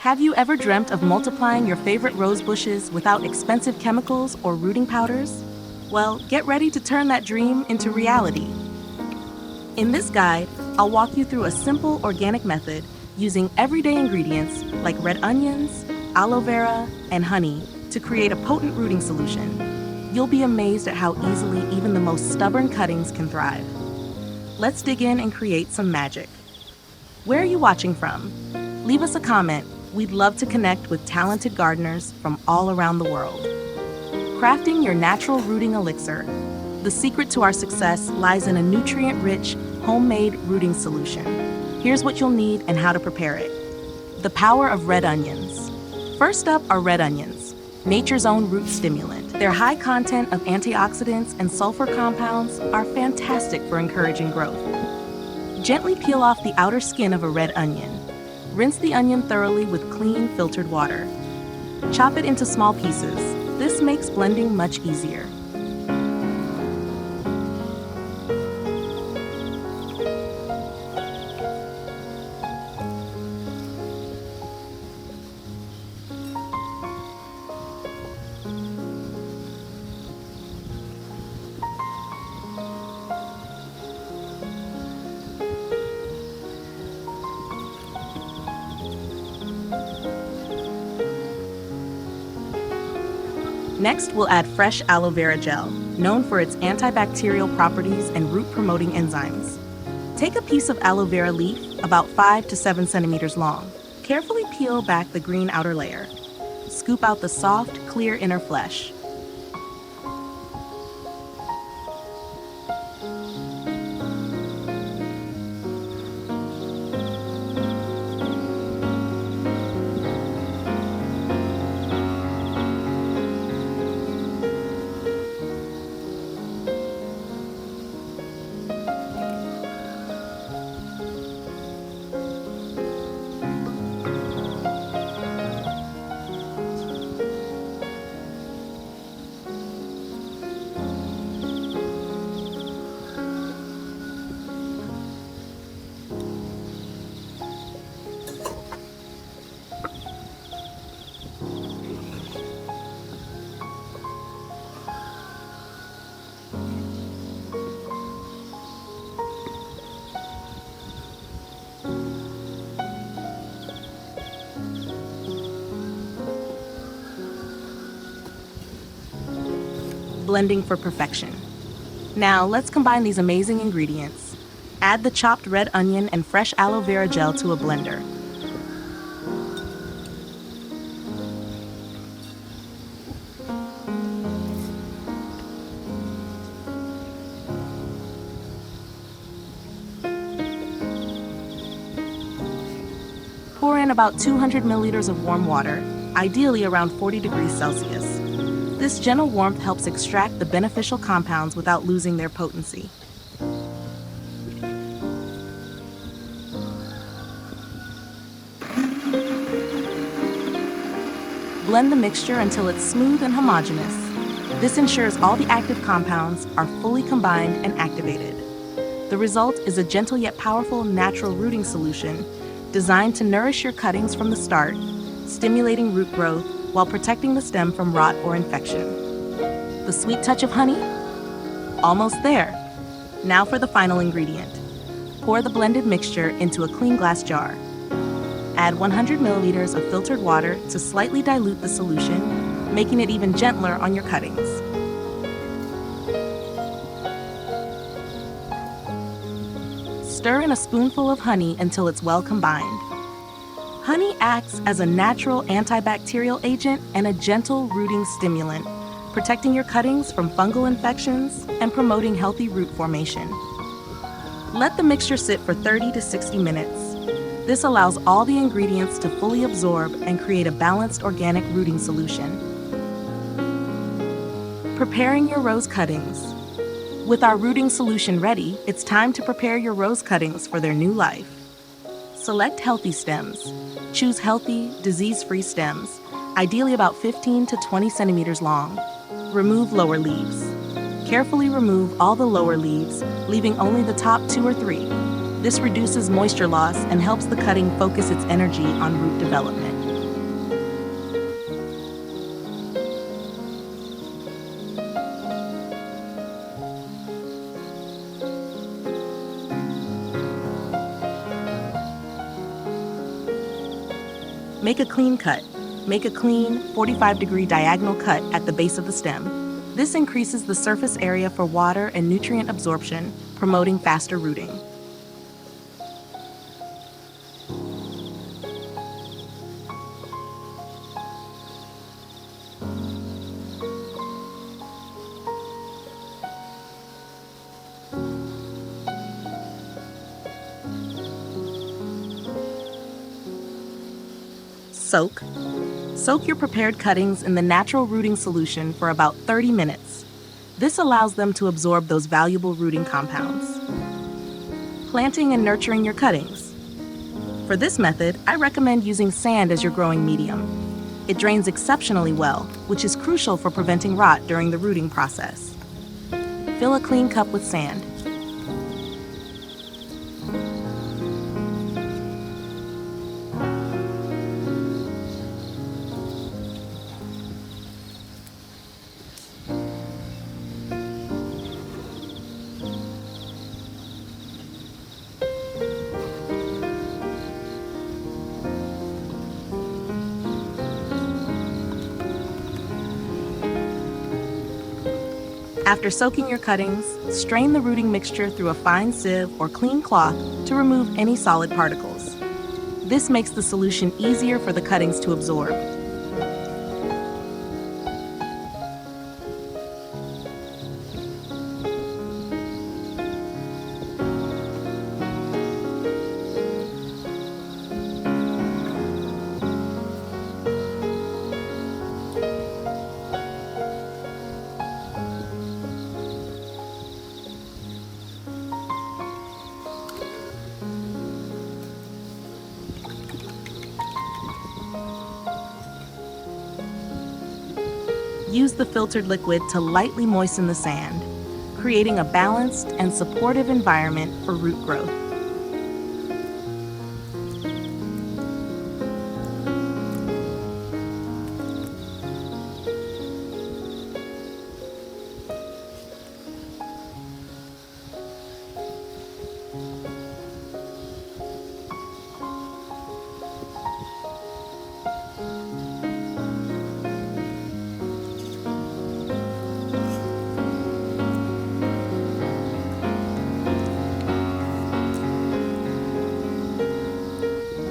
Have you ever dreamt of multiplying your favorite rose bushes without expensive chemicals or rooting powders? Well, get ready to turn that dream into reality. In this guide, I'll walk you through a simple organic method using everyday ingredients like red onions, aloe vera, and honey to create a potent rooting solution. You'll be amazed at how easily even the most stubborn cuttings can thrive. Let's dig in and create some magic. Where are you watching from? Leave us a comment. We'd love to connect with talented gardeners from all around the world. Crafting your natural rooting elixir. The secret to our success lies in a nutrient-rich, homemade rooting solution. Here's what you'll need and how to prepare it. The power of red onions. First up are red onions, nature's own root stimulant. Their high content of antioxidants and sulfur compounds are fantastic for encouraging growth. Gently peel off the outer skin of a red onion. Rinse the onion thoroughly with clean, filtered water. Chop it into small pieces. This makes blending much easier. Next, we'll add fresh aloe vera gel, known for its antibacterial properties and root-promoting enzymes. Take a piece of aloe vera leaf, about 5 to 7 centimeters long. Carefully peel back the green outer layer. Scoop out the soft, clear inner flesh. Blending for perfection. Now let's combine these amazing ingredients. Add the chopped red onion and fresh aloe vera gel to a blender. Pour in about 200 milliliters of warm water, ideally around 40 degrees Celsius. This gentle warmth helps extract the beneficial compounds without losing their potency. Blend the mixture until it's smooth and homogeneous. This ensures all the active compounds are fully combined and activated. The result is a gentle yet powerful natural rooting solution designed to nourish your cuttings from the start, stimulating root growth while protecting the stem from rot or infection. The sweet touch of honey? Almost there. Now for the final ingredient. Pour the blended mixture into a clean glass jar. Add 100 milliliters of filtered water to slightly dilute the solution, making it even gentler on your cuttings. Stir in a spoonful of honey until it's well combined. Honey acts as a natural antibacterial agent and a gentle rooting stimulant, protecting your cuttings from fungal infections and promoting healthy root formation. Let the mixture sit for 30 to 60 minutes. This allows all the ingredients to fully absorb and create a balanced organic rooting solution. Preparing your rose cuttings. With our rooting solution ready, it's time to prepare your rose cuttings for their new life. Select healthy stems. Choose healthy, disease-free stems, ideally about 15 to 20 centimeters long. Remove lower leaves. Carefully remove all the lower leaves, leaving only the top 2 or 3. This reduces moisture loss and helps the cutting focus its energy on root development. Make a clean cut. Make a clean 45-degree diagonal cut at the base of the stem. This increases the surface area for water and nutrient absorption, promoting faster rooting. Soak. Soak your prepared cuttings in the natural rooting solution for about 30 minutes. This allows them to absorb those valuable rooting compounds. Planting and nurturing your cuttings. For this method, I recommend using sand as your growing medium. It drains exceptionally well, which is crucial for preventing rot during the rooting process. Fill a clean cup with sand. After soaking your cuttings, strain the rooting mixture through a fine sieve or clean cloth to remove any solid particles. This makes the solution easier for the cuttings to absorb. Use the filtered liquid to lightly moisten the sand, creating a balanced and supportive environment for root growth.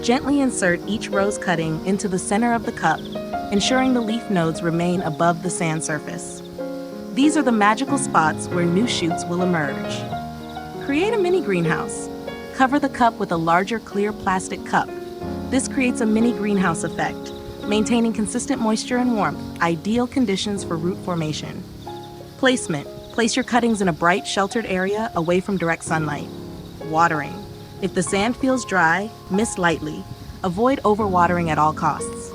Gently insert each rose cutting into the center of the cup, ensuring the leaf nodes remain above the sand surface. These are the magical spots where new shoots will emerge. Create a mini greenhouse. Cover the cup with a larger clear plastic cup. This creates a mini greenhouse effect, maintaining consistent moisture and warmth, ideal conditions for root formation. Placement. Place your cuttings in a bright, sheltered area away from direct sunlight. Watering. If the sand feels dry, mist lightly. Avoid overwatering at all costs.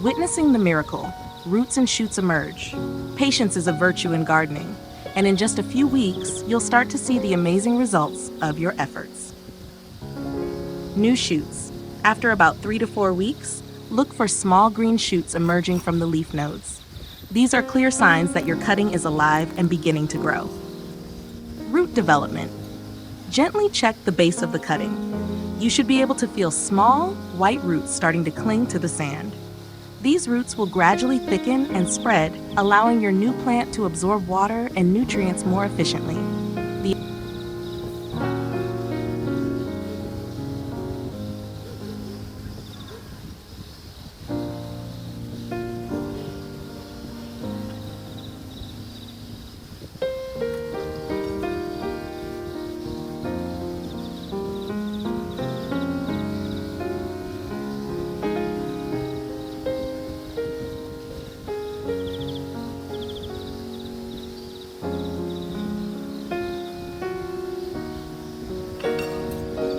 Witnessing the miracle. Roots and shoots emerge. Patience is a virtue in gardening, and in just a few weeks, you'll start to see the amazing results of your efforts. New shoots. After about 3 to 4 weeks, look for small green shoots emerging from the leaf nodes. These are clear signs that your cutting is alive and beginning to grow. Root development. Gently check the base of the cutting. You should be able to feel small, white roots starting to cling to the sand. These roots will gradually thicken and spread, allowing your new plant to absorb water and nutrients more efficiently.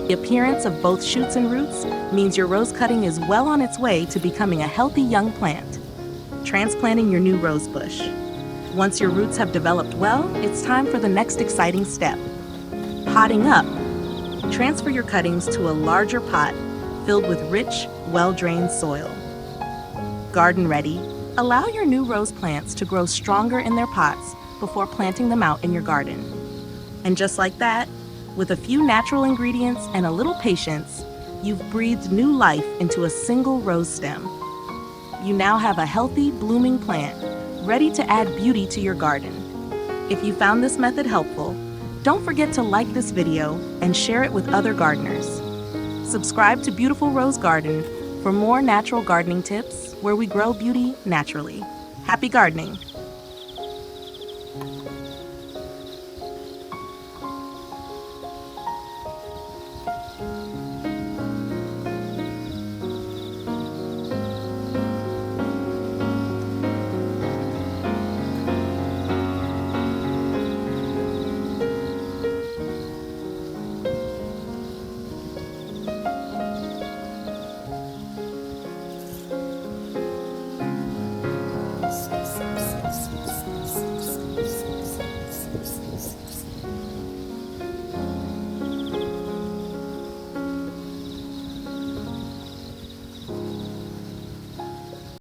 The appearance of both shoots and roots means your rose cutting is well on its way to becoming a healthy young plant. Transplanting your new rose bush. Once your roots have developed well, it's time for the next exciting step. Potting up. Transfer your cuttings to a larger pot filled with rich, well-drained soil. Garden ready. Allow your new rose plants to grow stronger in their pots before planting them out in your garden. And just like that, with a few natural ingredients and a little patience, you've breathed new life into a single rose stem. You now have a healthy, blooming plant, ready to add beauty to your garden. If you found this method helpful, don't forget to like this video and share it with other gardeners. Subscribe to Beautiful Rose Garden for more natural gardening tips where we grow beauty naturally. Happy gardening!